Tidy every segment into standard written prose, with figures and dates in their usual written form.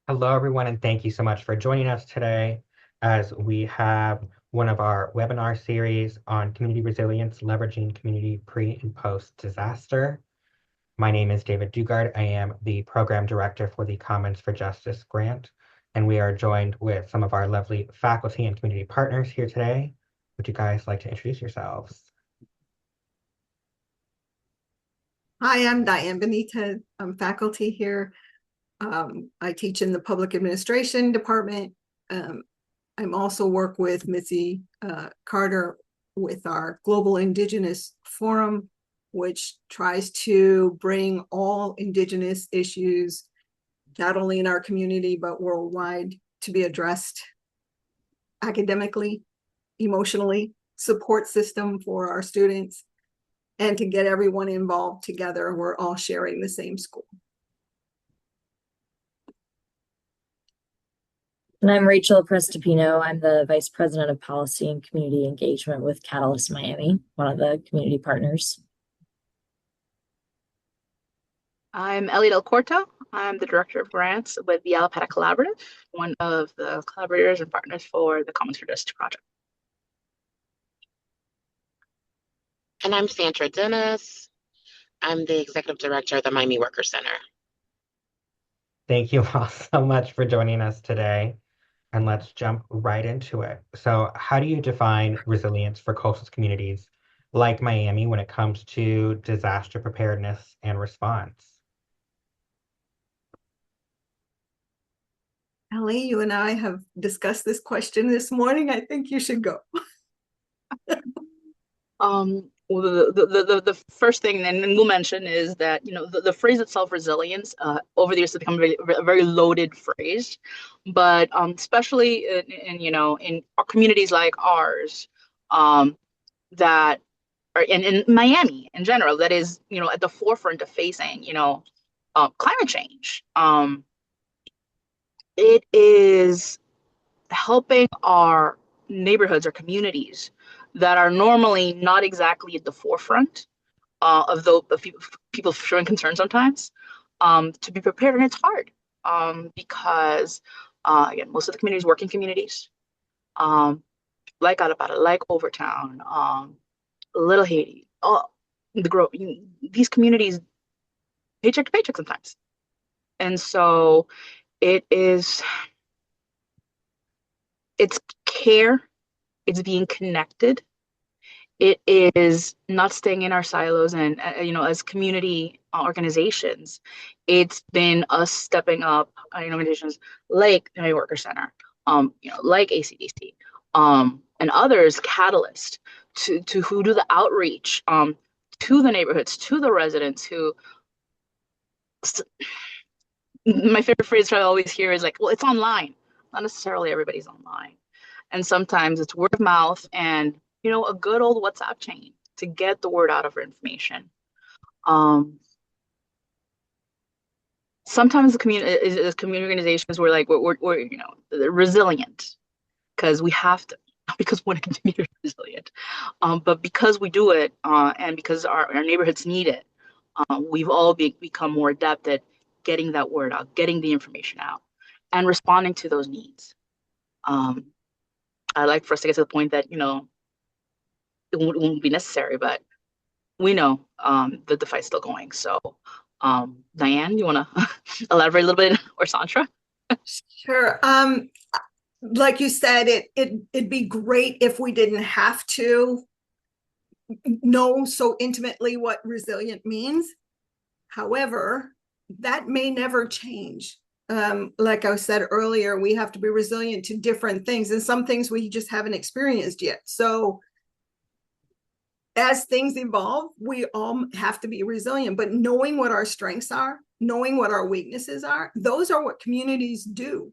Hello, everyone, and thank you so much for joining us today as we have one of our webinar series on community resilience, leveraging community pre and post disaster. My name is David Dugard. I am the program director for the Commons for Justice grant, and we are joined with some of our lovely faculty and community partners here today. Would you guys like to introduce yourselves? Hi, I'm Diane Benitez. I'm faculty here. I teach in the public administration department. Um, I'm also work with Missy Carter with our Global Indigenous Forum, which tries to bring all Indigenous issues, not only in our community, but worldwide, to be addressed academically, emotionally, support system for our students, and to get everyone involved together. We're all sharing the same school. And I'm Rachel Prestipino. I'm the Vice President of Policy and Community Engagement with Catalyst Miami, one of the community partners. I'm Ellie Del Corto. I'm the Director of Grants with the Alapata Collaborative, one of the collaborators and partners for the Commons for Justice project. And I'm Sandra Dennis. I'm the Executive Director of the Miami Worker Center. Thank you all so much for joining us today. And let's jump right into it. So, how do you define resilience for coastal communities like Miami when it comes to disaster preparedness and response? Ellie, you and I have discussed this question this morning. I think you should go. Well, the first thing, and we'll mention, is that the phrase itself, resilience, over the years has become a very loaded phrase, but especially in communities like ours, that are in Miami in general, that is at the forefront of facing climate change. It is helping our neighborhoods or communities that are normally not exactly at the forefront of people showing concern sometimes, to be prepared. And it's hard because, again, most of the communities, working communities, like Alapata, like Overtown, Little Haiti, these communities, paycheck to paycheck sometimes. And so it's care, it's being connected, it is not staying in our silos. And as community organizations, it's been us stepping up, organizations like the Miami Worker Center, like ACDC, and others, Catalyst, to who do the outreach to the neighborhoods, to the residents who my favorite phrase I always hear is like, well, it's online. Not necessarily everybody's online. And sometimes it's word of mouth and, a good old WhatsApp chain to get the word out of information. Sometimes the community organizations, we're resilient because we have to, not because we want to continue to be resilient, but because we do it, and because our neighborhoods need it. We've all become more adept at getting that word out, getting the information out, and responding to those needs. I'd like for us to get to the point that, it won't be necessary, but we know that the fight's still going. So, Diane, you want to elaborate a little bit, or Sandra? Sure. Like you said, it'd be great if we didn't have to know so intimately what resilient means. However, that may never change. Like I said earlier, we have to be resilient to different things, and some things we just haven't experienced yet. So as things evolve, we all have to be resilient, but knowing what our strengths are, knowing what our weaknesses are, those are what communities do.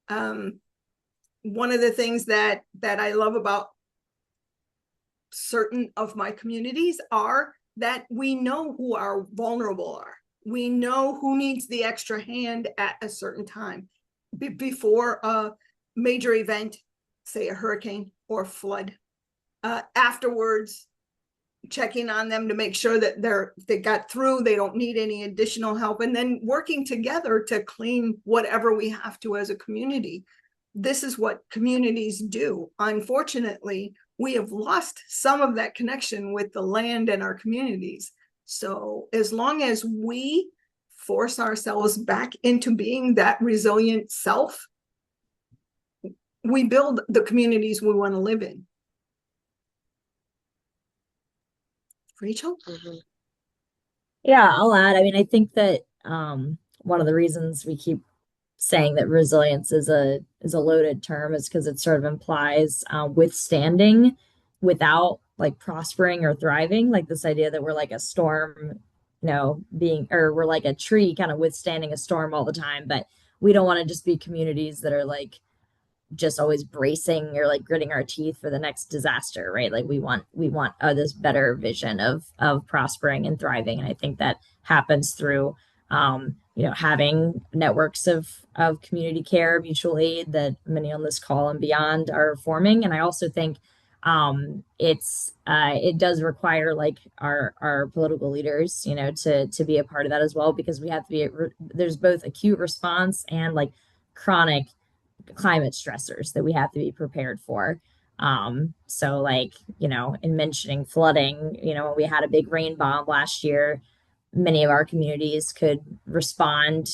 One of the things that I love about certain of my communities are that we know who our vulnerable are. We know who needs the extra hand at a certain time before a major event, say a hurricane or flood. Afterwards, checking on them to make sure that they got through, they don't need any additional help, and then working together to clean whatever we have to as a community. This is what communities do. Unfortunately, we have lost some of that connection with the land and our communities. So as long as we force ourselves back into being that resilient self, we build the communities we want to live in. Rachel? Mhm. Yeah, I'll add. I mean, I think that one of the reasons we keep saying that resilience is a loaded term is because it sort of implies withstanding without like prospering or thriving. Like this idea that we're like a storm, being or we're like a tree kind of withstanding a storm all the time. But we don't want to just be communities that are like just always bracing or like gritting our teeth for the next disaster, right? Like we want this better vision of prospering and thriving, and I think that happens through having networks of community care, mutual aid that many on this call and beyond are forming. And I also think it does require like our political leaders, to be a part of that as well, because we have to be there's both acute response and like chronic climate stressors that we have to be prepared for. So like, in mentioning flooding, when we had a big rain bomb last year, many of our communities could respond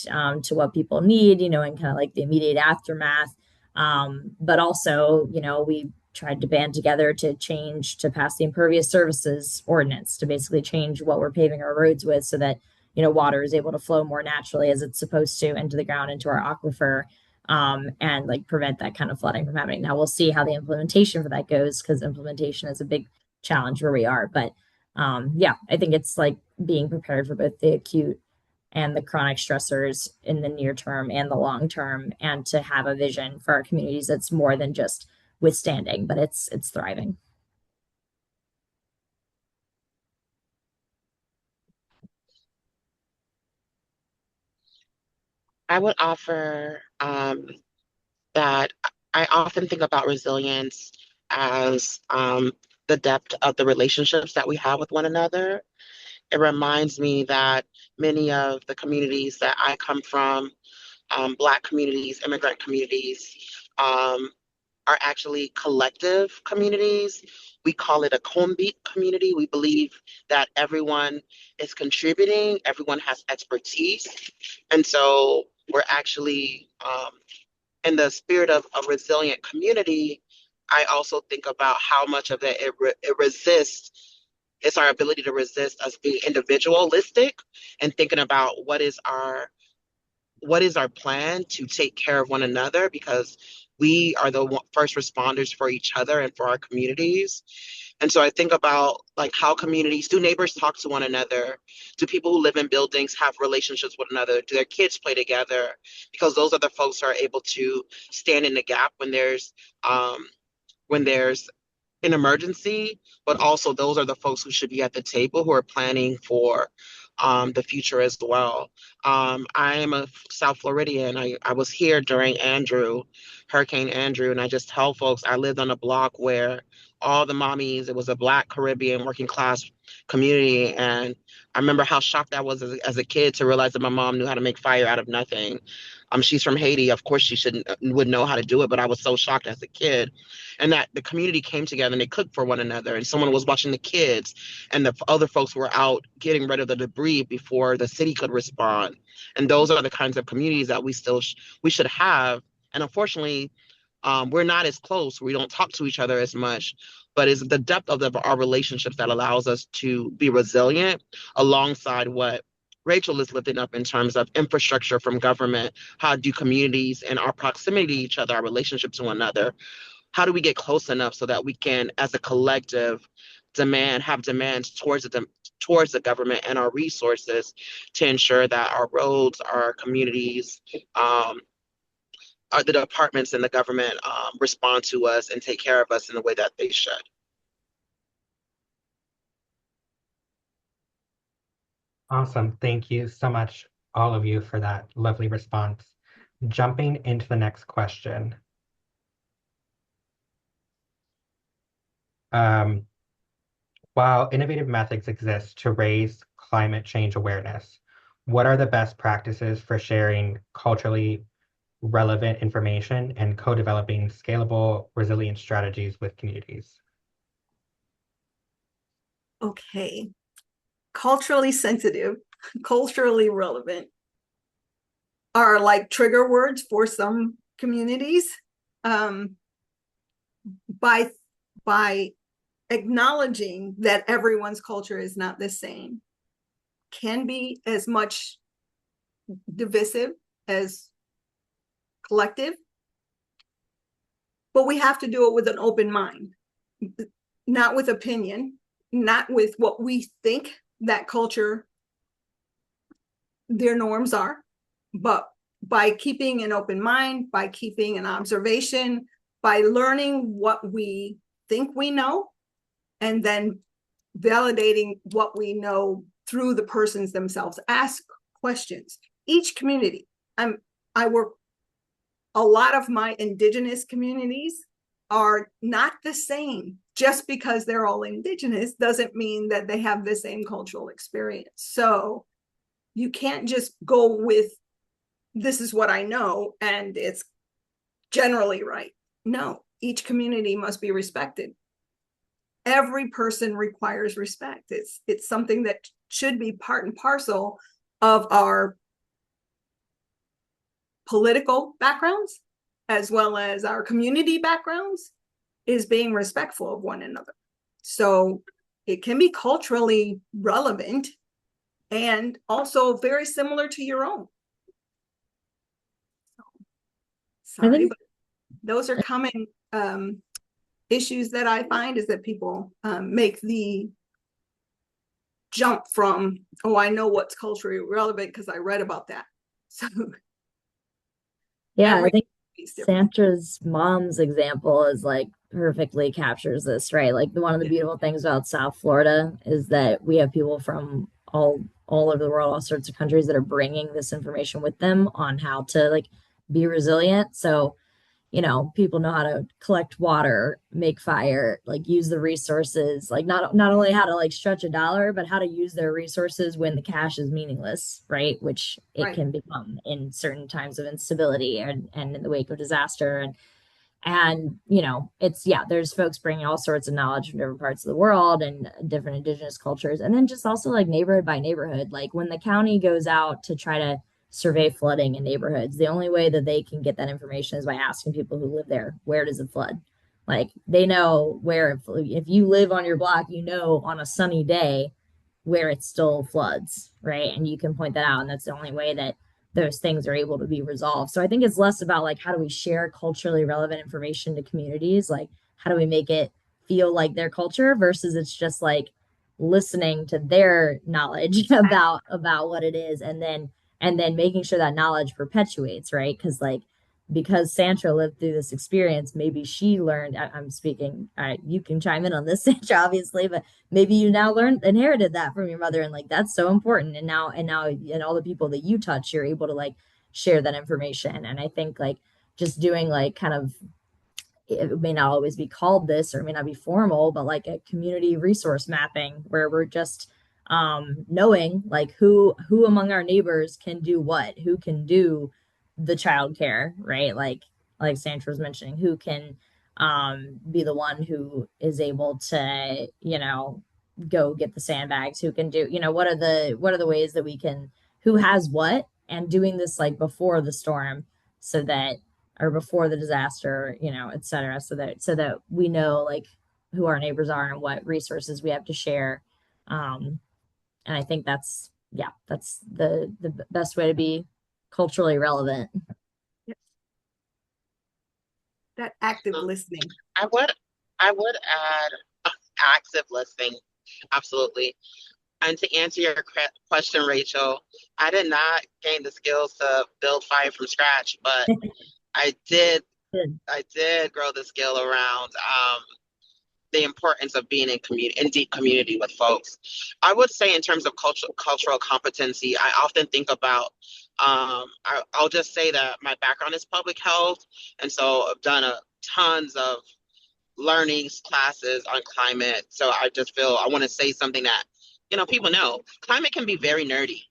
to what people need, and kind of like the immediate aftermath. But also, we tried to band together to pass the impervious services ordinance to basically change what we're paving our roads with so that, water is able to flow more naturally as it's supposed to into the ground, into our aquifer, and like prevent that kind of flooding from happening. Now we'll see how the implementation for that goes, because implementation is a big challenge where we are. But yeah, I think it's like being prepared for both the acute and the chronic stressors in the near term and the long term, and to have a vision for our communities that's more than just withstanding, but it's thriving. I would offer that I often think about resilience as the depth of the relationships that we have with one another. It reminds me that many of the communities that I come from, Black communities, immigrant communities, are actually collective communities. We call it a Kombi community. We believe that everyone is contributing, everyone has expertise. And so we're actually, in the spirit of a resilient community, I also think about how much of it resists. It's our ability to resist us being individualistic and thinking about what is our plan to take care of one another, because we are the first responders for each other and for our communities. And so I think about like how communities, do neighbors talk to one another? Do people who live in buildings have relationships with one another? Do their kids play together? Because those are the folks who are able to stand in the gap when there's an emergency, but also those are the folks who should be at the table who are planning for the future as well. I am a South Floridian. I was here during Hurricane Andrew, and I just tell folks I lived on a block where all the mommies, it was a Black Caribbean working class community. And I remember how shocked I was as a kid to realize that my mom knew how to make fire out of nothing. She's from Haiti. Of course, she would know how to do it, but I was so shocked as a kid. And that the community came together and they cooked for one another, and someone was watching the kids, and the other folks were out getting rid of the debris before the city could respond. And those are the kinds of communities that we should have. And unfortunately, we're not as close. We don't talk to each other as much. But it's the depth of our relationships that allows us to be resilient, alongside what Rachel is lifting up in terms of infrastructure from government. How do communities and our proximity to each other, our relationship to one another, how do we get close enough so that we can, as a collective, have demands towards the government and our resources to ensure that our roads, our communities, the departments and the government respond to us and take care of us in the way that they should. Awesome. Thank you so much, all of you, for that lovely response. Jumping into the next question. While innovative methods exist to raise climate change awareness, what are the best practices for sharing culturally relevant information and co-developing scalable, resilient strategies with communities? Okay. Culturally sensitive, culturally relevant are like trigger words for some communities. By acknowledging that everyone's culture is not the same can be as much divisive as collective, but we have to do it with an open mind, not with opinion, not with what we think that culture, their norms are, but by keeping an open mind, by keeping an observation, by learning what we think we know, and then validating what we know through the persons themselves. Ask questions. Each community, I work, a lot of my indigenous communities are not the same. Just because they're all indigenous doesn't mean that they have the same cultural experience. So you can't just go with, this is what I know and it's generally right. No, each community must be respected. Every person requires respect. It's something that should be part and parcel of our political backgrounds as well as our community backgrounds, is being respectful of one another. So it can be culturally relevant and also very similar to your own. Sorry, but those are common issues that I find, is that people make the jump from, oh, I know what's culturally relevant because I read about that. So yeah, I think Sandra's mom's example is like perfectly captures this, right? Like one of the beautiful things about South Florida is that we have people from all over the world, all sorts of countries that are bringing this information with them on how to like be resilient. So, you know, people know how to collect water, make fire, like use the resources, like not only how to like stretch a dollar, but how to use their resources when the cash is meaningless, right? Which it can become in certain times of instability and in the wake of disaster. And you know, it's, yeah, there's folks bringing all sorts of knowledge from different parts of the world and different indigenous cultures. And then just also like neighborhood by neighborhood, like when the county goes out to try to survey flooding in neighborhoods, the only way that they can get that information is by asking people who live there, where does it flood? Like they know where, if you live on your block, you know, on a sunny day where it still floods, right? And you can point that out. And that's the only way that those things are able to be resolved. So I think it's less about like, how do we share culturally relevant information to communities? Like, how do we make it feel like their culture, versus it's just like listening to their knowledge about what it is, and then making sure that knowledge perpetuates, right? Because Sandra lived through this experience, maybe she learned, I'm speaking, you can chime in on this, Sandra, obviously, but maybe you now inherited that from your mother, and like that's so important. And now and all the people that you touch, you're able to like share that information. And I think like just doing like kind of, it may not always be called this or it may not be formal, but like a community resource mapping where we're just knowing like who among our neighbors can do what, who can do the childcare, right? Like Sandra was mentioning, who can be the one who is able to, you know, go get the sandbags, who can do, you know, what are the ways that we can, who has what, and doing this like before the storm, so that, or before the disaster, you know, et cetera, so that we know like who our neighbors are and what resources we have to share. And I think that's the best way to be culturally relevant. That active listening. I would add active listening, absolutely. And to answer your question, Rachel, I did not gain the skills to build fire from scratch, but I did grow the skill around the importance of being in deep community with folks. I would say in terms of cultural competency, I often think about, I'll just say that my background is public health. And so I've done tons of learnings classes on climate. So I just feel I want to say something that, people know. Climate can be very nerdy.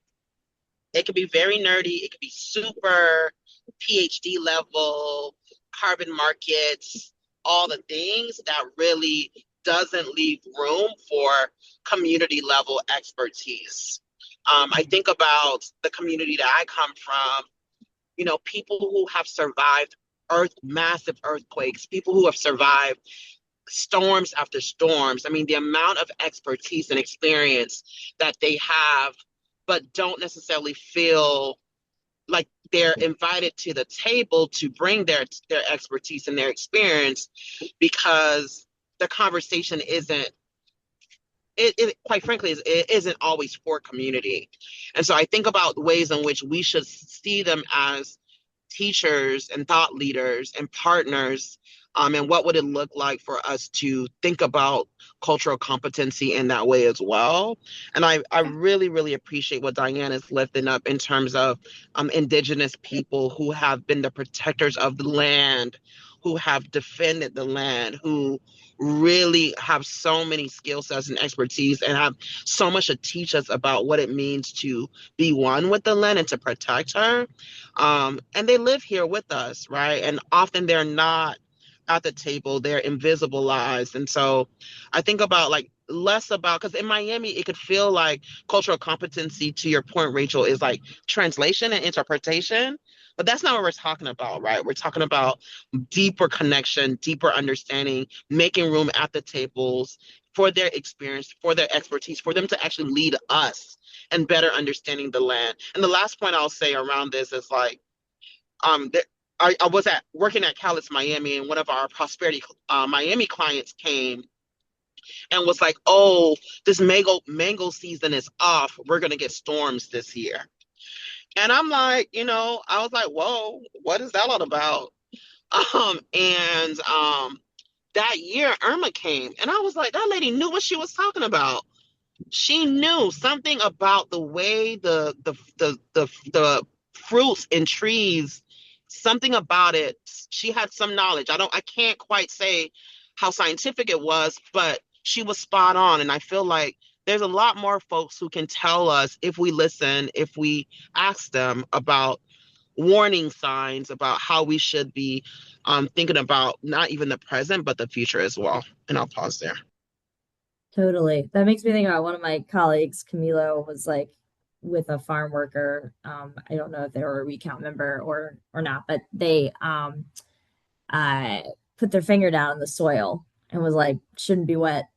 It can be very nerdy. It can be super PhD level, carbon markets, all the things that really doesn't leave room for community level expertise. I think about the community that I come from, people who have survived massive earthquakes, people who have survived storms after storms. I mean, the amount of expertise and experience that they have, but don't necessarily feel like they're invited to the table to bring their expertise and their experience because the conversation isn't it quite frankly it isn't always for community. And so I think about ways in which we should see them as teachers and thought leaders and partners, and what would it look like for us to think about cultural competency in that way as well. And I really, really appreciate what Diane is lifting up in terms of Indigenous people who have been the protectors of the land, who have defended the land, who really have so many skill sets and expertise and have so much to teach us about what it means to be one with the land and to protect her. And they live here with us, right? And often they're not at the table, they're invisibilized. And so I think about like less about, because in Miami, it could feel like cultural competency, to your point, Rachel, is like translation and interpretation. But that's not what we're talking about, right? We're talking about deeper connection, deeper understanding, making room at the tables for their experience, for their expertise, for them to actually lead us and better understanding the land. And the last point I'll say around this is like, I was working at Calix Miami, and one of our Prosperity Miami clients came and was like, "Oh, this mango season is off. We're gonna get storms this year." And I'm like, I was like, "Whoa, what is that all about?" And that year Irma came, and I was like, "That lady knew what she was talking about. She knew something about the way the fruits and trees, something about it. She had some knowledge. I can't quite say how scientific it was, but she was spot on. And I feel like there's a lot more folks who can tell us if we listen, if we ask them about warning signs about how we should be thinking about not even the present, but the future as well. And I'll pause there. Totally. That makes me think about one of my colleagues, Camilo, was like with a farm worker. I don't know if they were a recount member or not, but they put their finger down in the soil and was like, shouldn't be wet.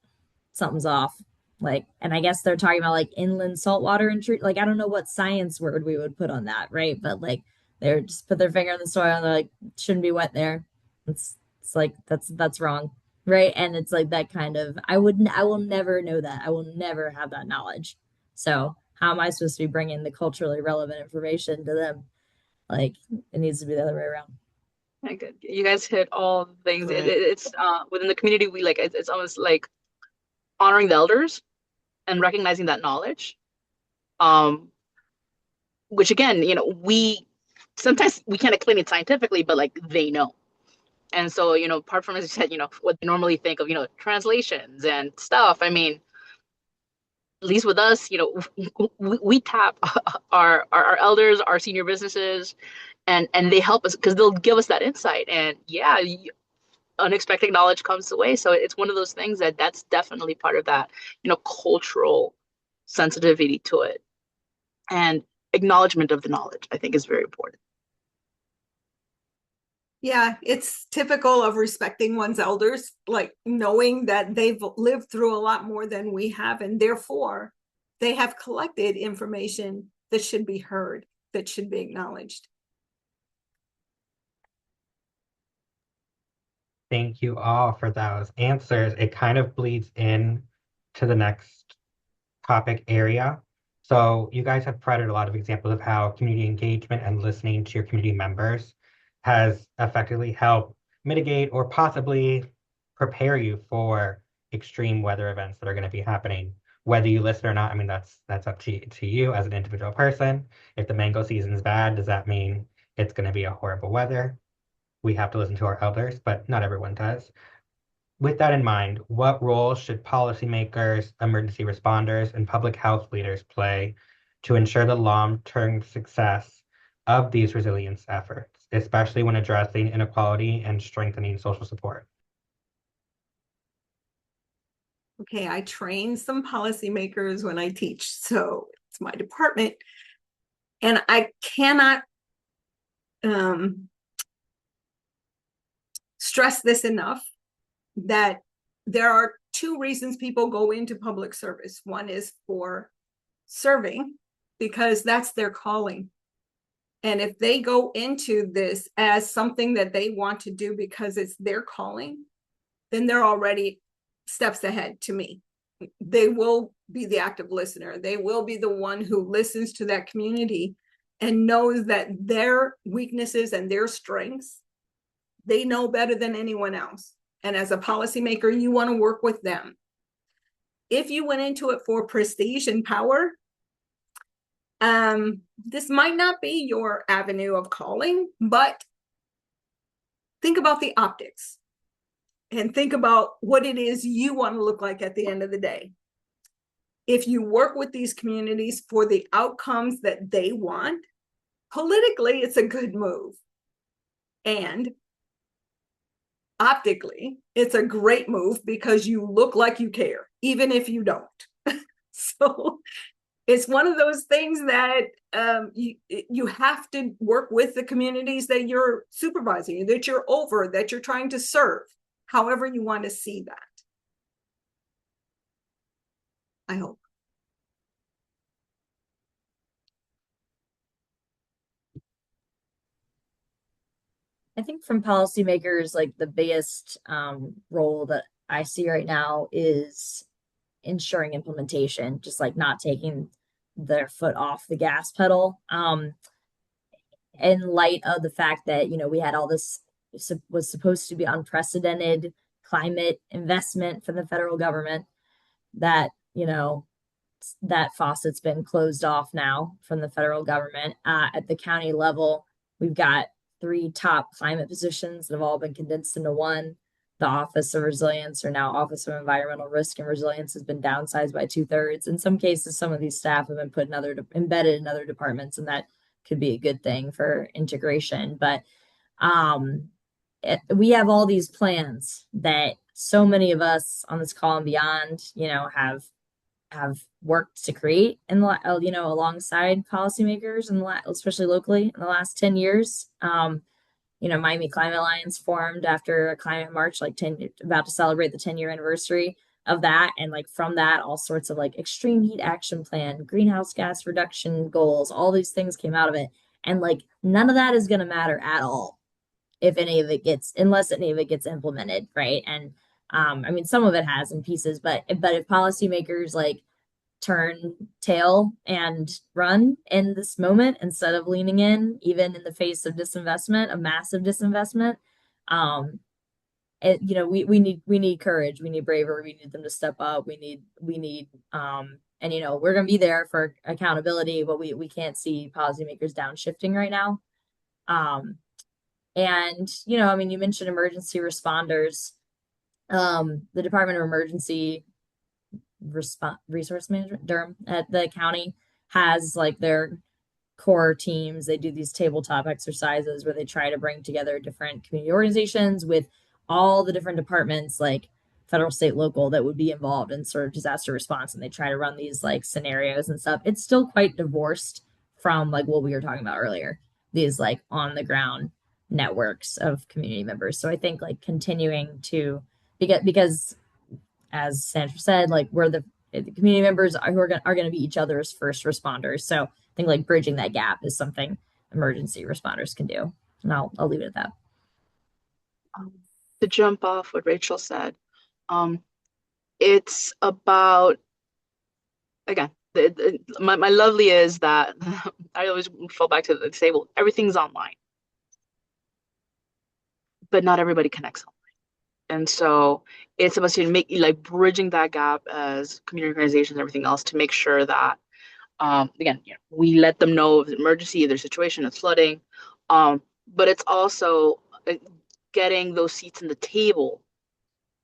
Something's off. Like, and I guess they're talking about like inland saltwater and treat. Like, I don't know what science word we would put on that, right? But like, they're just put their finger in the soil and they're like, shouldn't be wet there. It's like that's wrong, right? And it's like that kind of I will never know that. I will never have that knowledge. So how am I supposed to be bringing the culturally relevant information to them? Like, it needs to be the other way around. Good. You guys hit all the things. It's within the community, we like it's almost like honoring the elders and recognizing that knowledge. Which again, we sometimes we can't explain it scientifically, but like they know. And so, apart from, as you said, what they normally think of, translations and stuff. I mean, at least with us, we tap our elders, our senior businesses, and they help us because they'll give us that insight. And yeah, unexpected knowledge comes away. So it's one of those things that's definitely part of that, cultural sensitivity to it. And acknowledgement of the knowledge, I think, is very important. Yeah, it's typical of respecting one's elders, like knowing that they've lived through a lot more than we have, and therefore they have collected information that should be heard, that should be acknowledged. Thank you all for those answers. It kind of bleeds in to the next topic area. So you guys have provided a lot of examples of how community engagement and listening to your community members has effectively helped mitigate or possibly prepare you for extreme weather events that are going to be happening. Whether you listen or not, I mean, that's up to you as an individual person. If the mango season is bad, does that mean it's going to be a horrible weather? We have to listen to our elders, but not everyone does. With that in mind, what role should policymakers, emergency responders, and public health leaders play to ensure the long-term success of these resilience efforts, especially when addressing inequality and strengthening social support? Okay, I train some policymakers when I teach, so it's my department. And I cannot stress this enough, that there are two reasons people go into public service. One is for serving, because that's their calling. And if they go into this as something that they want to do because it's their calling, then they're already steps ahead to me. They will be the active listener. They will be the one who listens to that community and knows that their weaknesses and their strengths, they know better than anyone else. And as a policymaker, you want to work with them. If you went into it for prestige and power, this might not be your avenue of calling, but think about the optics and think about what it is you want to look like at the end of the day. If you work with these communities for the outcomes that they want, politically, it's a good move. And optically, it's a great move because you look like you care, even if you don't. So it's one of those things that you have to work with the communities that you're supervising, that you're over, that you're trying to serve, however you want to see that. I hope. I think from policymakers, like the biggest role that I see right now is ensuring implementation, just like not taking their foot off the gas pedal. In light of the fact that, we had all this was supposed to be unprecedented climate investment from the federal government, that, that faucet's been closed off now from the federal government. At the county level, we've got 3 top climate positions that have all been condensed into one. The Office of Resilience, or now Office of Environmental Risk and Resilience, has been downsized by 2/3. In some cases, some of these staff have been put embedded in other departments, and that could be a good thing for integration. But we have all these plans that so many of us on this call and beyond, have worked to create, and alongside policymakers, and especially locally in the last 10 years. Miami Climate Alliance formed after a climate march, about to celebrate the 10-year anniversary of that. And from that, all sorts of extreme heat action plan, greenhouse gas reduction goals, all these things came out of it. And none of that is going to matter at all unless any of it gets implemented, right? And some of it has in pieces, but if policymakers turn tail and run in this moment instead of leaning in, even in the face of disinvestment, of massive disinvestment, we need courage, we need bravery, we need them to step up, we need and we're going to be there for accountability, but we can't see policymakers downshifting right now. And you mentioned emergency responders. The Department of Emergency Resource Management, Durham, at the county, has their core teams. They do these tabletop exercises where they try to bring together different community organizations with all the different departments, federal, state, local, that would be involved in sort of disaster response, and they try to run these scenarios and stuff. It's still quite divorced from what we were talking about earlier, these on the ground networks of community members. So I think continuing to, because as Sandra said, we're the community members who are going to be each other's first responders. So I think bridging that gap is something emergency responders can do. And I'll leave it at that. To jump off what Rachel said, it's about, again, my lovely is that I always fall back to the table. Everything's online, but not everybody connects online. And so it's about bridging that gap as community organizations and everything else to make sure that, again, we let them know of the emergency, their situation, it's flooding. But it's also getting those seats in the table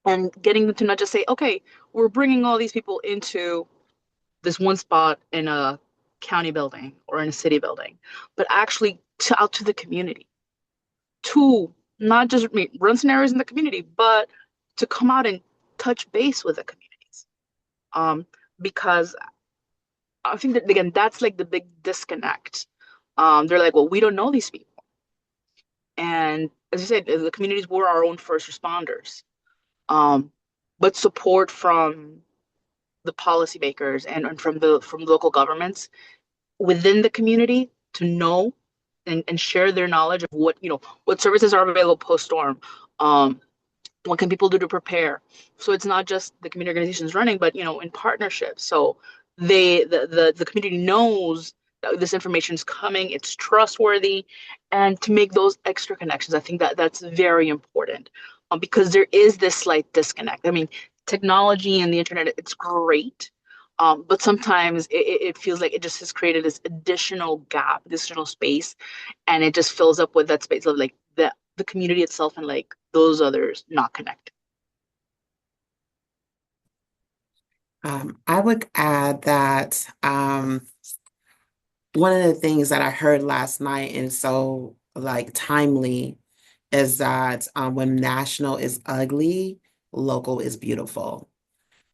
and getting them to not just say, okay, we're bringing all these people into this one spot in a county building or in a city building, but actually out to the community, to not just run scenarios in the community, but to come out and touch base with the communities. Because I think that, again, that's like the big disconnect. They're like, well, we don't know these people. And as you said, the communities were our own first responders. But support from the policymakers and from local governments within the community to know and share their knowledge of what services are available post-storm. What can people do to prepare? So it's not just the community organizations running, but in partnership. So the community knows that this information is coming, it's trustworthy, and to make those extra connections, I think that that's very important, because there is this slight disconnect. I mean, technology and the internet, it's great, but sometimes it feels like it just has created this additional gap, additional space, and it just fills up with that space of like the community itself and like those others not connected. I would add that one of the things that I heard last night and so like timely is that when national is ugly, local is beautiful.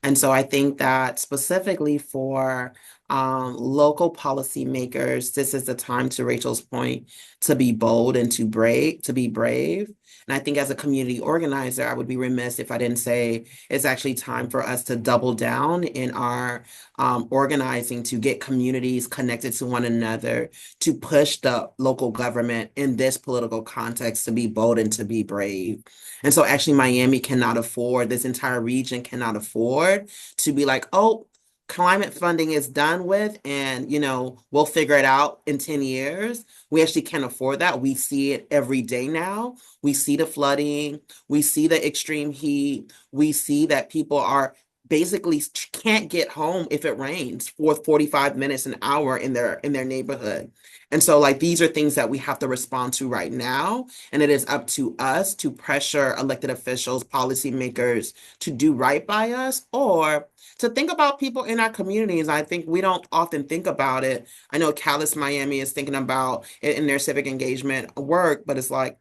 And so I think that specifically for local policymakers, this is the time, to Rachel's point, to be bold and to be brave. And I think as a community organizer, I would be remiss if I didn't say it's actually time for us to double down in our organizing to get communities connected to one another, to push the local government in this political context to be bold and to be brave. And so actually Miami cannot afford, this entire region cannot afford to be like, oh, climate funding is done with and, we'll figure it out in 10 years. We actually can't afford that. We see it every day now. We see the flooding. We see the extreme heat. We see that people are basically can't get home if it rains for 45 minutes, an hour in their neighborhood. And so like these are things that we have to respond to right now. And it is up to us to pressure elected officials, policymakers to do right by us, or to think about people in our communities. I think we don't often think about it. I know Calais Miami is thinking about it in their civic engagement work, but it's like,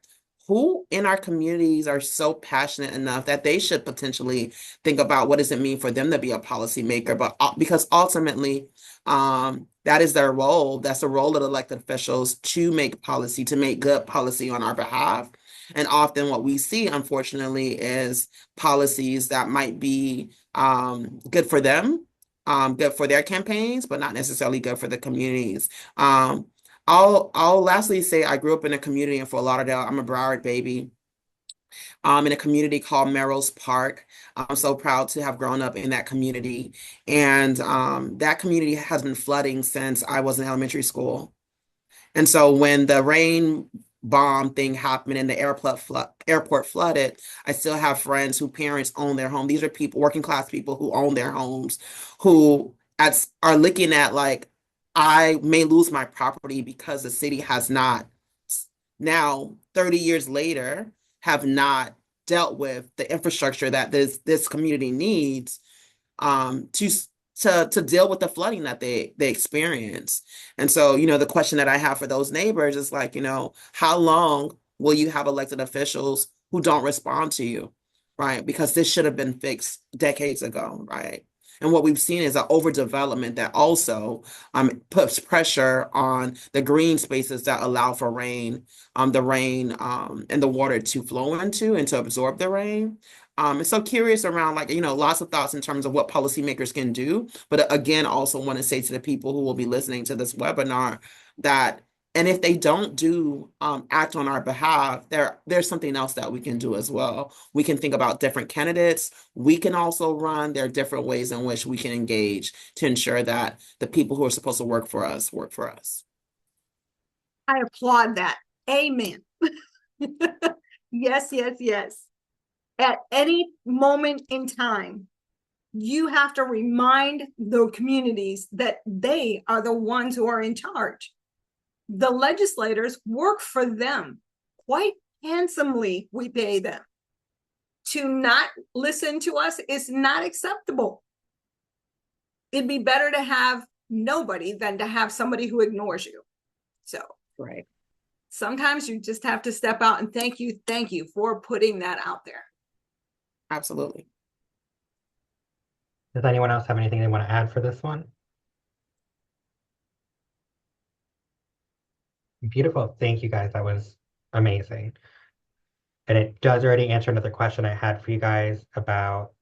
who in our communities are so passionate enough that they should potentially think about what does it mean for them to be a policymaker? But because ultimately, that is their role. That's the role of elected officials, to make policy, to make good policy on our behalf. And often what we see, unfortunately, is policies that might be good for them, good for their campaigns, but not necessarily good for the communities. I'll lastly say I grew up in a community in Fort Lauderdale. I'm a Broward baby. In a community called Merrill's Park. I'm so proud to have grown up in that community. And that community has been flooding since I was in elementary school. And so when the rain bomb thing happened and the airport flooded, I still have friends whose parents own their home. These are people, working class people who own their homes, who are looking at like, I may lose my property because the city has not, now 30 years later, have not dealt with the infrastructure that this community needs to deal with the flooding that they experience. And so, the question that I have for those neighbors is like, how long will you have elected officials who don't respond to you, right? Because this should have been fixed decades ago, right? And what we've seen is an overdevelopment that also puts pressure on the green spaces that allow for rain, the rain and the water to flow into and to absorb the rain. And so curious around like, lots of thoughts in terms of what policymakers can do. But again, also want to say to the people who will be listening to this webinar that, and if they don't do act on our behalf, there's something else that we can do as well. We can think about different candidates. We can also run. There are different ways in which we can engage to ensure that the people who are supposed to work for us work for us. I applaud that. Amen. Yes, yes, yes. At any moment in time, you have to remind the communities that they are the ones who are in charge. The legislators work for them. Quite handsomely, we pay them. to not listen to us is not acceptable. It'd be better to have nobody than to have somebody who ignores you. So Right. sometimes you just have to step out and thank you for putting that out there. Absolutely. Does anyone else have anything they want to add for this one? Beautiful. Thank you guys. That was amazing. And it does already answer another question I had for you guys about,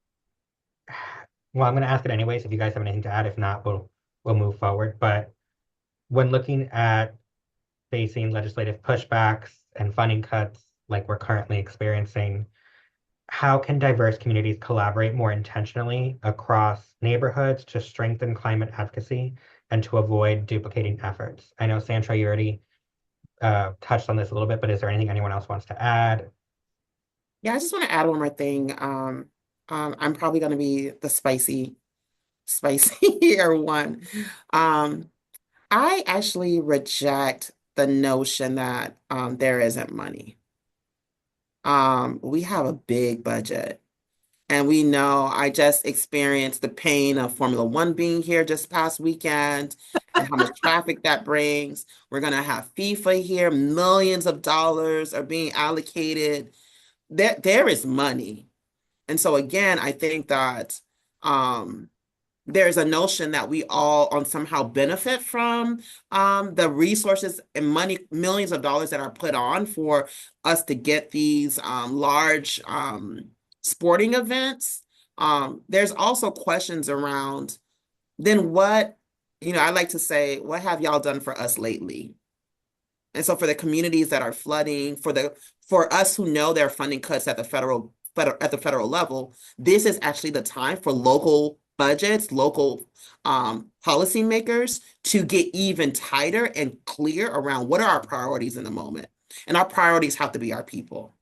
well, I'm going to ask it anyways if you guys have anything to add. If not, we'll move forward. But when looking at facing legislative pushbacks and funding cuts like we're currently experiencing, how can diverse communities collaborate more intentionally across neighborhoods to strengthen climate advocacy and to avoid duplicating efforts? I know, Sandra, you already touched on this a little bit, but is there anything anyone else wants to add? Yeah, I just want to add one more thing. I'm probably going to be the spicier one. I actually reject the notion that there isn't money. We have a big budget. And we know I just experienced the pain of Formula One being here just past weekend and how much traffic that brings. We're going to have FIFA here. Millions of dollars are being allocated. There is money. And so again, I think that there's a notion that we all somehow benefit from the resources and money, millions of dollars that are put on for us to get these large sporting events. There's also questions around then what, I like to say, what have y'all done for us lately? And so for the communities that are flooding, for us who know there are funding cuts at the federal level, this is actually the time for local budgets, local policymakers to get even tighter and clear around what are our priorities in the moment. And our priorities have to be our people,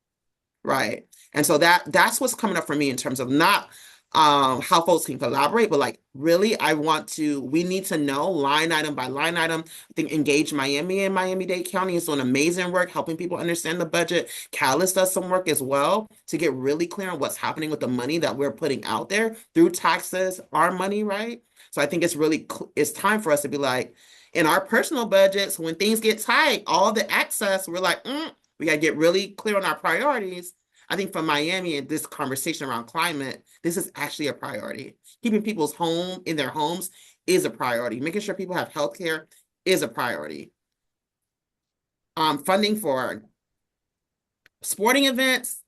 right? And so that's what's coming up for me in terms of not how folks can collaborate, but like really, we need to know line item by line item. I think Engage Miami and Miami-Dade County is doing amazing work helping people understand the budget. Catalyst does some work as well to get really clear on what's happening with the money that we're putting out there through taxes, our money, right? So I think it's time for us to be like, in our personal budgets, when things get tight, all the access, we're like, we got to get really clear on our priorities. I think for Miami and this conversation around climate, this is actually a priority. Keeping people's home in their homes is a priority. Making sure people have healthcare is a priority. Funding for sporting events,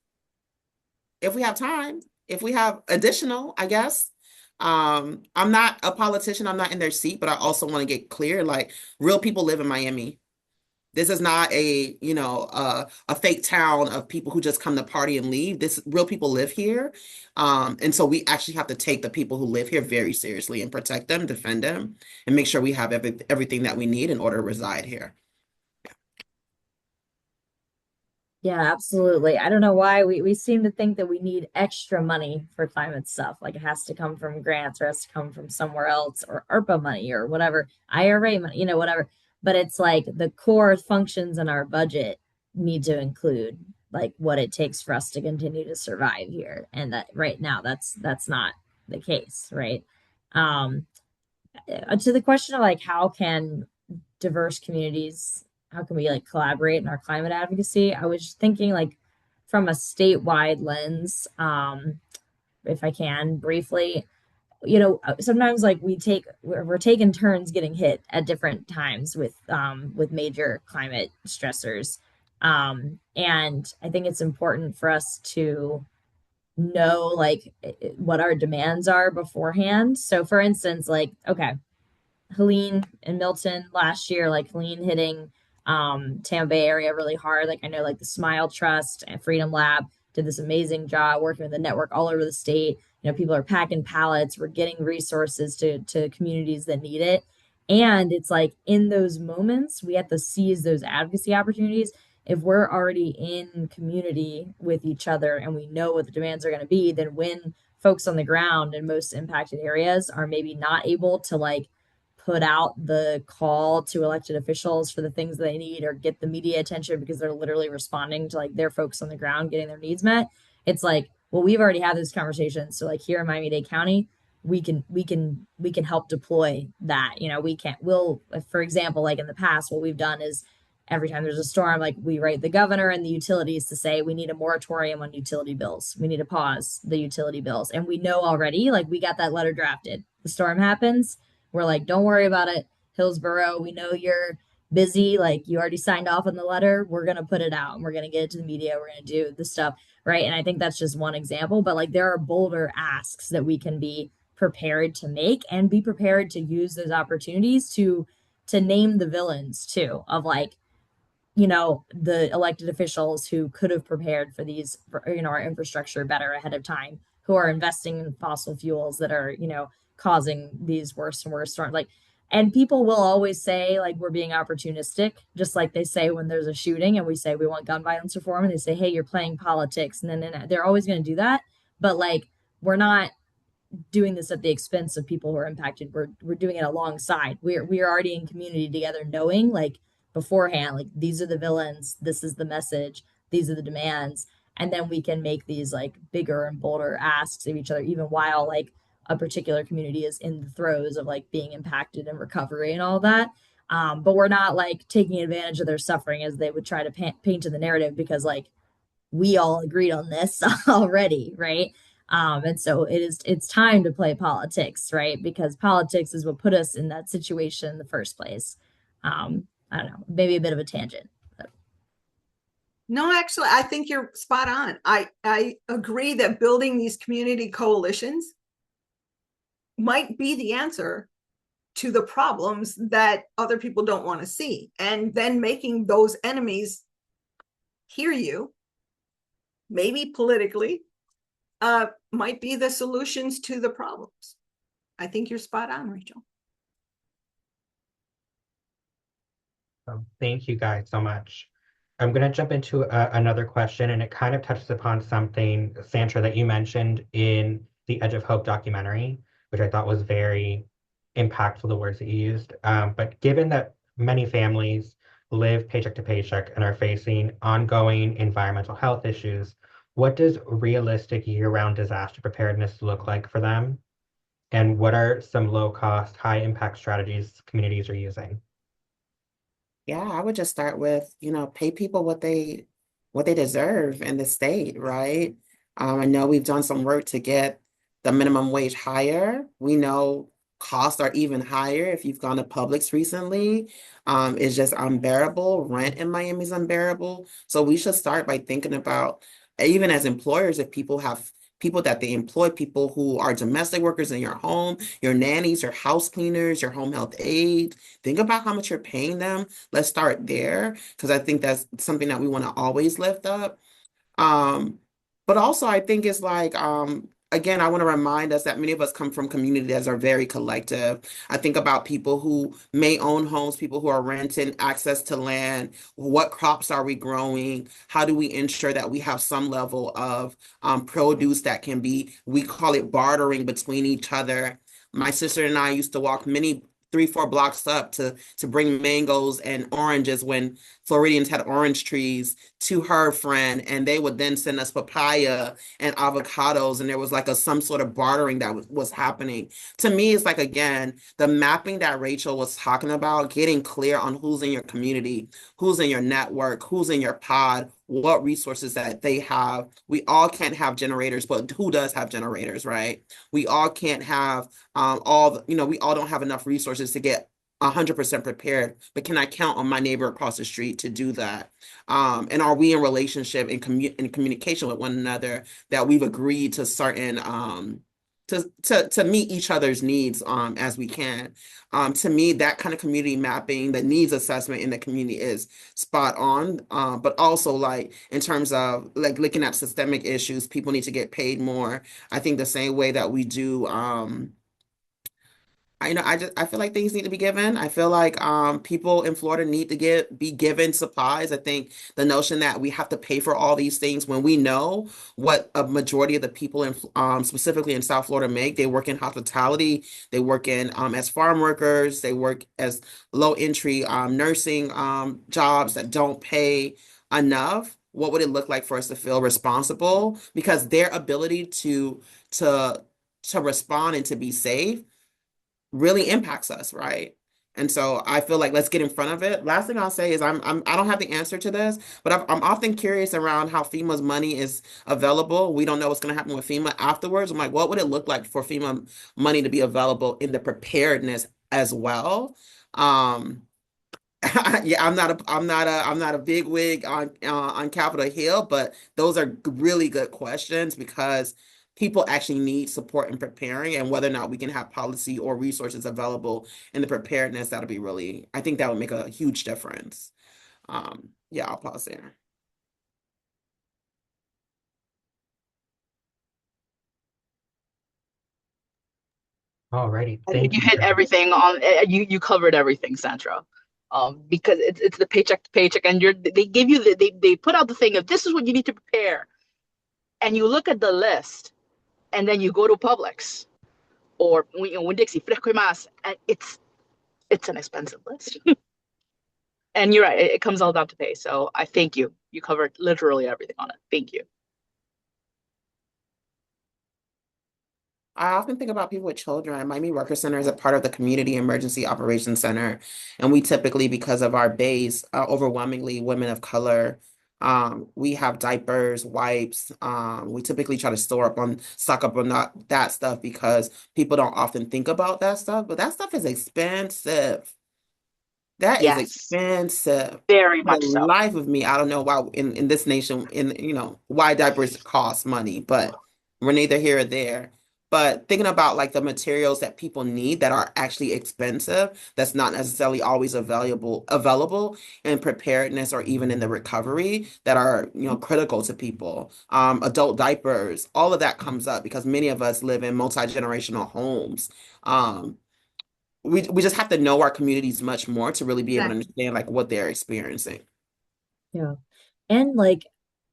if we have time, if we have additional, I guess. I'm not a politician. I'm not in their seat, but I also want to get clear, like real people live in Miami. This is not a fake town of people who just come to party and leave. Real people live here. And so we actually have to take the people who live here very seriously and protect them, defend them, and make sure we have everything that we need in order to reside here. Yeah, absolutely. I don't know why we seem to think that we need extra money for climate stuff. Like it has to come from grants or has to come from somewhere else or ARPA money or whatever, IRA money, whatever. But it's like the core functions in our budget need to include like what it takes for us to continue to survive here. And that right now that's not the case, right? To the question of like how can diverse communities, how can we like collaborate in our climate advocacy? I was thinking like from a statewide lens, if I can briefly, sometimes like we're taking turns getting hit at different times with major climate stressors. And I think it's important for us to know like what our demands are beforehand. So for instance, like, okay, Helene and Milton last year, like Helene hitting Tampa Bay area really hard. Like I know like the Smile Trust and Freedom Lab did this amazing job working with the network all over the state. People are packing pallets, we're getting resources to communities that need it. And it's like in those moments, we have to seize those advocacy opportunities. If we're already in community with each other and we know what the demands are going to be, then when folks on the ground in most impacted areas are maybe not able to like put out the call to elected officials for the things that they need or get the media attention because they're literally responding to like their folks on the ground getting their needs met, it's like well, we've already had those conversations. So like here in Miami-Dade County, we can help deploy that. You know, we'll, for example, like in the past, what we've done is every time there's a storm, like we write the governor and the utilities to say we need a moratorium on utility bills. We need to pause the utility bills. And we know already, like we got that letter drafted. The storm happens. We're like, don't worry about it. Hillsborough, we know you're busy. Like you already signed off on the letter. We're going to put it out and we're going to get it to the media. We're going to do the stuff. Right. And I think that's just one example, but like there are bolder asks that we can be prepared to make and be prepared to use those opportunities to name the villains too of like, you know, the elected officials who could have prepared for these, you know, our infrastructure better ahead of time, who are investing in fossil fuels that are, you know, causing these worse and worse storms. Like, and people will always say, like, we're being opportunistic, just like they say when there's a shooting and we say we want gun violence reform, and they say, hey, you're playing politics. And then they're always going to do that. But like, we're not doing this at the expense of people who are impacted. We're doing it alongside. We're already in community together, knowing like beforehand, like these are the villains, this is the message, these are the demands, and then we can make these like bigger and bolder asks of each other, even while like a particular community is in the throes of like being impacted and recovery and all that. But we're not like taking advantage of their suffering as they would try to paint in the narrative, because like we all agreed on this already, right? And so it's time to play politics, right? Because politics is what put us in that situation in the first place. I don't know, maybe a bit of a tangent. But. No, actually, I think you're spot on. I agree that building these community coalitions might be the answer to the problems that other people don't want to see. And then making those enemies hear you, maybe politically, might be the solutions to the problems. I think you're spot on, Rachel. Thank you guys so much. I'm going to jump into another question, and it kind of touches upon something, Sandra, that you mentioned in the Edge of Hope documentary, which I thought was very impactful, the words that you used. But given that many families live paycheck to paycheck and are facing ongoing environmental health issues, what does realistic year-round disaster preparedness look like for them? And what are some low-cost, high-impact strategies communities are using? Yeah, I would just start with, pay people what they deserve in the state, right? I know we've done some work to get the minimum wage higher. We know costs are even higher. If you've gone to Publix recently, it's just unbearable. Rent in Miami is unbearable. So we should start by thinking about, even as employers, if people have people that they employ, people who are domestic workers in your home, your nannies, your house cleaners, your home health aide, think about how much you're paying them. Let's start there, because I think that's something that we want to always lift up. But also I think it's like, again, I want to remind us that many of us come from communities that are very collective. I think about people who may own homes, people who are renting, access to land. What crops are we growing? How do we ensure that we have some level of produce that can be, we call it bartering between each other. My sister and I used to walk 3-4 blocks up to bring mangoes and oranges when Floridians had orange trees to her friend, and they would then send us papaya and avocados, and there was like some sort of bartering that was happening. To me, it's like, again, the mapping that Rachel was talking about, getting clear on who's in your community, who's in your network, who's in your pod, what resources that they have. We all can't have generators, but who does have generators, right? We all can't have we all don't have enough resources to get 100% prepared, but can I count on my neighbor across the street to do that? And are we in relationship and in communication with one another, that we've agreed to certain to meet each other's needs as we can. To me, that kind of community mapping, the needs assessment in the community is spot on. But also, like, in terms of like looking at systemic issues, people need to get paid more. I think the same way that we do I feel like things need to be given. I feel like people in Florida need to be given supplies. I think the notion that we have to pay for all these things when we know what a majority of the people in specifically in South Florida make. They work in hospitality, they work in as farm workers, they work as low entry nursing jobs that don't pay enough. what would it look like for us to feel responsible? Because their ability to to respond and to be safe really impacts us, right? And so I feel like let's get in front of it. Last thing I'll say is I don't have the answer to this, but I'm often curious around how FEMA's money is available. We don't know what's going to happen with FEMA afterwards. I'm like, what would it look like for FEMA money to be available in the preparedness as well? Yeah, I'm not a big wig on Capitol Hill, but those are really good questions because people actually need support in preparing, and whether or not we can have policy or resources available in the preparedness, that'll be really, I think that would make a huge difference. Yeah, I'll pause there. Alrighty, I think thank you you hit for everything on you covered everything, Sandra. Because it's the paycheck to paycheck, and they give you they put out the thing of this is what you need to prepare, and you look at the list, and then you go to Publix or Winn-Dixie, Fresco y Mas, and it's an expensive list. And you're right, it comes all down to pay. So I thank you. You covered literally everything on it. Thank you. I often think about people with children. Miami Worker Center is a part of the Community Emergency Operations Center, and we typically, because of our base, overwhelmingly women of color, we have diapers, wipes. We typically try to stock up on that stuff because people don't often think about that stuff, but that stuff is expensive. That is Yes, expensive. very For the much so. life of me, I don't know why in this nation, why diapers cost money, but we're neither here or there. But thinking about like the materials that people need that are actually expensive, that's not necessarily always available in preparedness or even in the recovery that are, critical to people. Adult diapers, all of that comes up because many of us live in multi-generational homes. Um, we just have to know our communities much more to really be able to Exactly. understand like what they're experiencing. Yeah. And like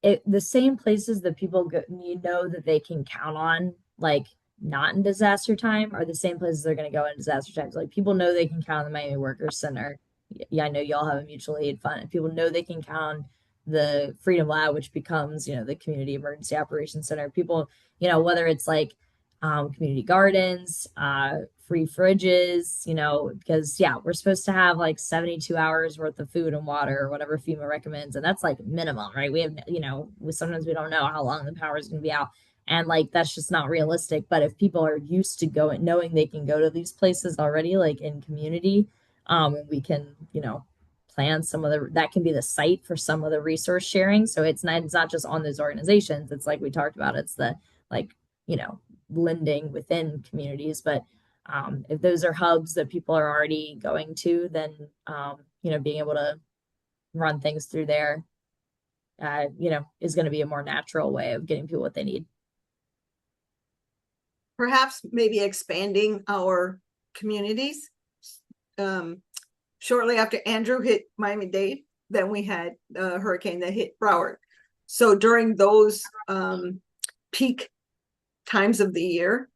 the same places that people go, that they can count on, like not in disaster time, are the same places they're going to go in disaster times. Like people know they can count on the Miami Workers Center. Yeah, I know y'all have a mutual aid fund. People know they can count on the Freedom Lab, which becomes, the Community Emergency Operations Center. People, whether it's like community gardens, free fridges, because yeah, we're supposed to have like 72 hours worth of food and water or whatever FEMA recommends. And that's like minimum, right? We have, sometimes we don't know how long the power is going to be out. And like that's just not realistic. But if people are used to going, knowing they can go to these places already, like in community, and we can, plan some of that can be the site for some of the resource sharing. So it's not just on those organizations. It's like we talked about, it's the like, blending within communities. But if those are hubs that people are already going to, then being able to run things through there, is going to be a more natural way of getting people what they need. Perhaps maybe expanding our communities. Shortly after Andrew hit Miami-Dade, then we had a hurricane that hit Broward. So during those peak times of the year,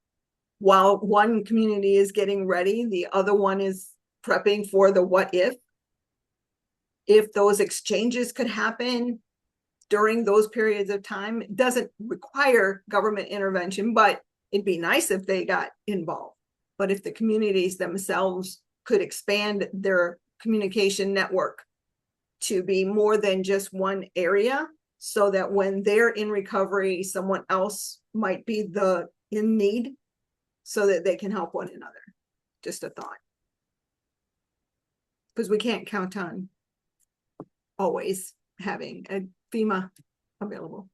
while one community is getting ready, the other one is prepping for the what if those exchanges could happen during those periods of time. It doesn't require government intervention, but it'd be nice if they got involved. But if the communities themselves could expand their communication network to be more than just one area, so that when they're in recovery, someone else might be in need, so that they can help one another. Just a thought. Because we can't count on always having a FEMA available.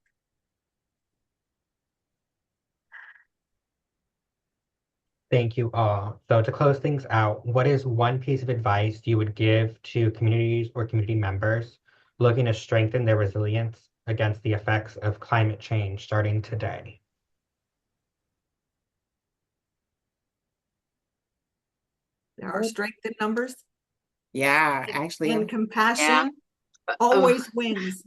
Thank you all. So to close things out, what is one piece of advice you would give to communities or community members looking to strengthen their resilience against the effects of climate change starting today? There are strength in numbers. Yeah, actually, And compassion Yeah. always wins.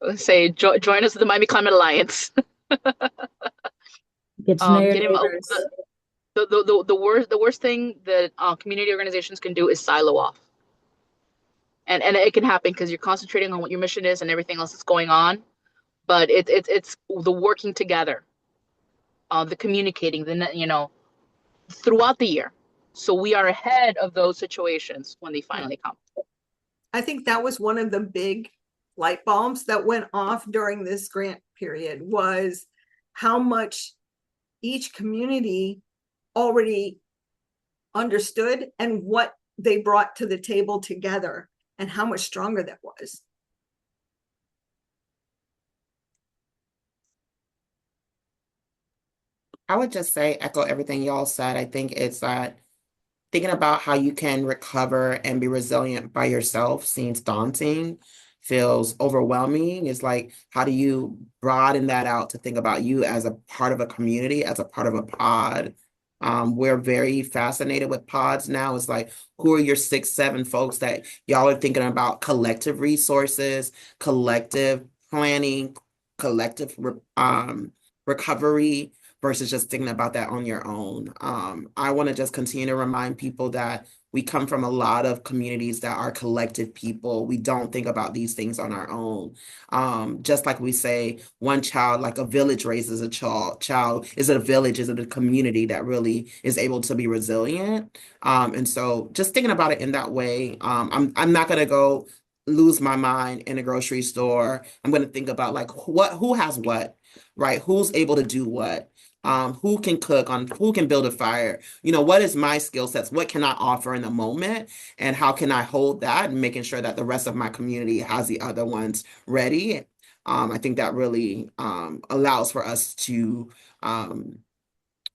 Let's say join us at the Miami Climate Alliance. Get to know your Get him neighbors. the worst thing that community organizations can do is silo off. And it can happen because you're concentrating on what your mission is and everything else that's going on. But it's the working together, the communicating, throughout the year. So we are ahead of those situations when they finally come. I think that was one of the big light bulbs that went off during this grant period, was how much each community already understood and what they brought to the table together, and how much stronger that was. I would just say, echo everything y'all said. I think it's that thinking about how you can recover and be resilient by yourself seems daunting, feels overwhelming. It's like, how do you broaden that out to think about you as a part of a community, as a part of a pod? We're very fascinated with pods now. It's like, who are your 6, 7 folks that y'all are thinking about collective resources, collective planning, collective recovery, versus just thinking about that on your own. I want to just continue to remind people that we come from a lot of communities that are collective people. We don't think about these things on our own. Just like we say, one child, like a village raises a child. Is it a village? Is it a community that really is able to be resilient? And so just thinking about it in that way, I'm not going to go lose my mind in a grocery store. I'm going to think about like who has what, right? Who's able to do what? Who can cook, who can build a fire? What is my skill sets? What can I offer in the moment? And how can I hold that, and making sure that the rest of my community has the other ones ready? I think that really allows for us to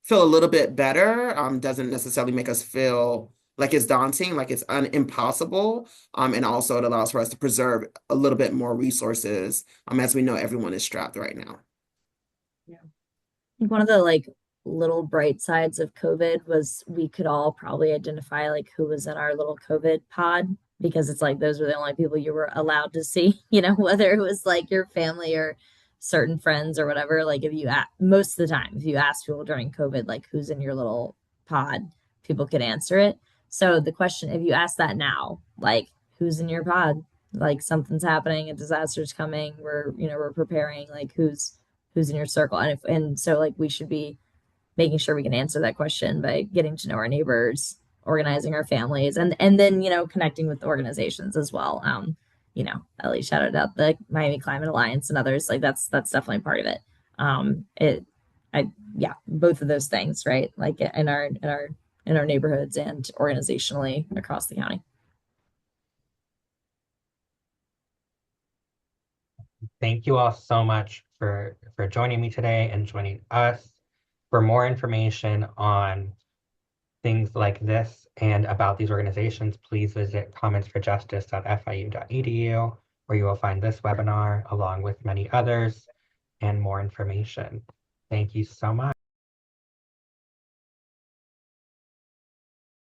feel a little bit better. Doesn't necessarily make us feel like it's daunting, like it's impossible. And also it allows for us to preserve a little bit more resources, as we know everyone is strapped right now. One of the like little bright sides of COVID was we could all probably identify like who was in our little COVID pod, because it's like those were the only people you were allowed to see, whether it was like your family or certain friends or whatever. Like if you most of the time, if you ask people during COVID, like who's in your little pod, people could answer it. So the question, if you ask that now, like who's in your pod, like something's happening, a disaster's coming, we're preparing, like who's in your circle. And so like we should be making sure we can answer that question by getting to know our neighbors, organizing our families, and then connecting with organizations as well. Ellie shouted out the Miami Climate Alliance and others. Like that's definitely part of it. Both of those things, right? Like in our neighborhoods and organizationally across the county. Thank you all so much for joining me today and joining us. For more information on things like this and about these organizations, please visit commentsforjustice.fiu.edu, where you will find this webinar along with many others and more information. Thank you so much.